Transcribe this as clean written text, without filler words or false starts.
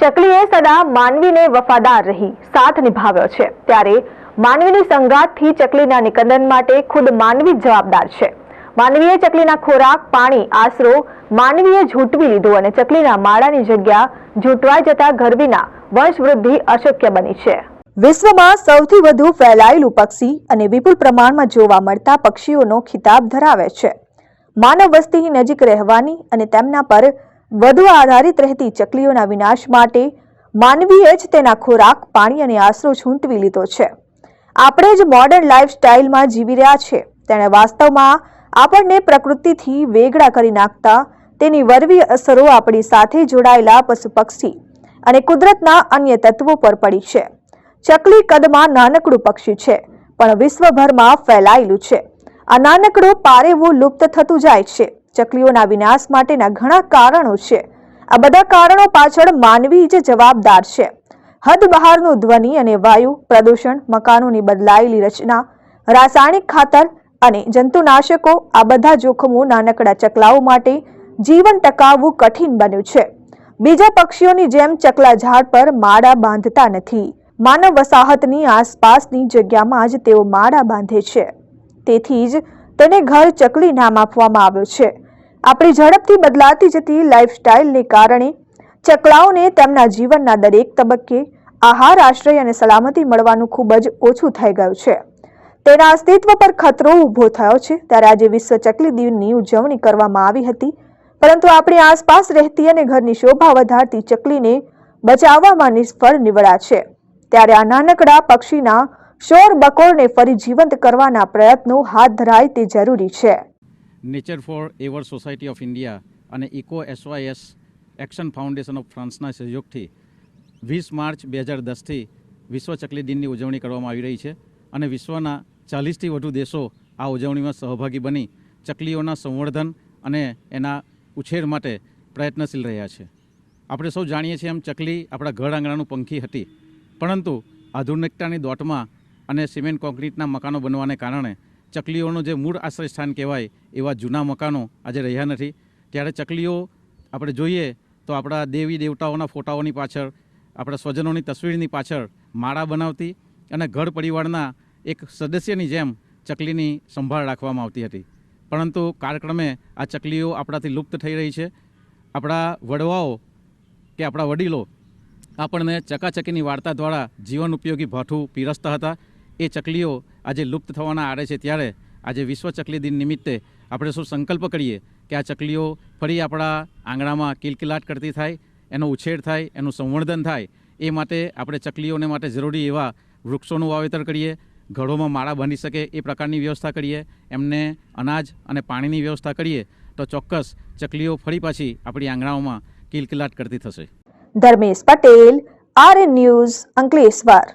ચકલીએ સદા માનવીને વફાદાર રહી સાથ નિભાવ્યો છે, ત્યારે માનવીની સંગાતથી ચકલીના નિકંદન માટે ખુદ માનવી જવાબદાર છે। માનવીએ ચકલીના ખોરાક, પાણી, આશરો માનવીએ ઝૂંટવી લીધો અને ચકલીના માળાની જગ્યા ઝૂંટવાઈ જતા ગરવીના વંશવૃદ્ધિ અશક્ય બની છે। વિશ્વમાં સૌથી વધુ ફેલાયેલું પક્ષી અને વિપુલ પ્રમાણમાં જોવા મળતા પક્ષીઓનો ખિતાબ ધરાવે છે। માનવ વસ્તીની નજીક રહેવાની અને તેમના પર વધુ આધારિત રહેતી ચકલીઓના વિનાશ માટે માનવીએ જ તેના ખોરાક, પાણી અને આશરો ઝૂંટવી લીધો છે। આપણે જ મોડર્ન લાઈફસ્ટાઈલમાં જીવી રહ્યા છે, તેણે વાસ્તવમાં આપણને પ્રકૃતિથી વેગળા કરી નાખતા તેની વરવી અસરો આપણી સાથે જોડાયેલા પશુ પક્ષી અને કુદરતના અન્ય તત્વો પર પડી છે। ચકલી કદમાં નાનકડું પક્ષી છે, પણ વિશ્વભરમાં ફેલાયેલું છે। આ નાનકડું પારેવું લુપ્ત થતું જાય છે। ચકલીઓના વિનાશ માટેના ઘણા કારણો છે। આ બધા કારણો પાછળ માનવી જ જવાબદાર છે। હદ બહારનું ધ્વનિ અને વાયુ પ્રદૂષણ, મકાનોની બદલાયેલી રચના, રાસાયણિક ખાતર અને જંતુનાશકો, આ બધા જોખમો નાનકડા ચકલાઓ માટે જીવન ટકાવવું કઠિન બન્યું છે। બીજા પક્ષીઓની જેમ ચકલા ઝાડ પર માળા બાંધતા નથી। માનવ વસાહતની આસપાસની જગ્યામાં જ તેઓ માળા બાંધે છે। તેથી જ તેને ઘર ચકલી નામ આપવામાં આવ્યું છે। આપણી ઝડપથી બદલાતી જતી લાઈફસ્ટાઈલને કારણે ચકલાઓને તેમના જીવનના દરેક તબક્કે આહાર, આશ્રય અને સલામતી મળવાનું ખૂબ જ ઓછું થઈ ગયું છે। તેના અસ્તિત્વ પર ખતરો ઊભો થયો છે। ત્યારે આજે વિશ્વ ચકલી દિનની ઉજવણી કરવામાં આવી હતી, પરંતુ આપણી આસપાસ રહેતી અને ઘરની શોભા વધારતી ચકલીને બચાવવામાં નિષ્ફળ નીવડ્યા છે। ત્યારે આ નાનકડા પક્ષીના શોર બકોરને ફરી જીવંત કરવાના પ્રયત્નો હાથ ધરાય તે જરૂરી છે। Nature for ever society of India અને eco SYS action foundation of ફ્રાન્સના સહયોગથી 20 માર્ચ 2010થી વિશ્વ ચકલી દિનની ઉજવણી કરવામાં આવી રહી છે અને વિશ્વના 40થી વધુ દેશો આ ઉજવણીમાં સહભાગી બની ચકલીઓના સંવર્ધન અને એના ઉછેર માટે પ્રયત્નશીલ રહ્યા છે। આપણે સૌ જાણીએ છીએ એમ ચકલી આપણા ઘર આંગણાનું પંખી હતી, પરંતુ આધુનિકતાની દોટમાં અને સિમેન્ટ કોન્ક્રીટના મકાનો બનવાને કારણે ચકલીઓનું જે મૂળ આશ્રય સ્થાન કહેવાય એવા જૂના મકાનો આજે રહ્યા નથી। ત્યારે ચકલીઓ આપણે જોઈએ તો આપણા દેવી દેવતાઓના ફોટાઓની પાછળ, આપણા સ્વજનોની તસવીરની પાછળ માળા બનાવતી અને ઘર પરિવારના એક સદસ્યની જેમ ચકલીની સંભાળ રાખવામાં આવતી હતી, પરંતુ કાળક્રમે આ ચકલીઓ આપણાથી લુપ્ત થઈ રહી છે। આપણા વડવાઓ કે આપણા વડીલો આપણને ચકાચકીની વાર્તા દ્વારા જીવન ઉપયોગી ભાથું પીરસતા હતા। એ ચકલીઓ આજે લુપ્ત થવાના આરે છે। ત્યારે આજે વિશ્વ ચકલી દિન નિમિત્તે આપણે શું સંકલ્પ કરીએ કે આ ચકલીઓ ફરી આપણા આંગણામાં કિલકિલાટ કરતી થાય, એનો ઉછેર થાય, એનું સંવર્ધન થાય। એ માટે આપણે ચકલીઓને માટે જરૂરી એવા વૃક્ષોનું વાવેતર કરીએ, ઘરોમાં માળા બાંધી શકે એ પ્રકારની વ્યવસ્થા કરીએ, એમને અનાજ અને પાણીની વ્યવસ્થા કરીએ તો ચોક્કસ ચકલીઓ ફરી પાછી આપણી આંગણાઓમાં કિલકિલાટ કરતી થશે। Dharmesh Patel, RN news, Ankleshwar.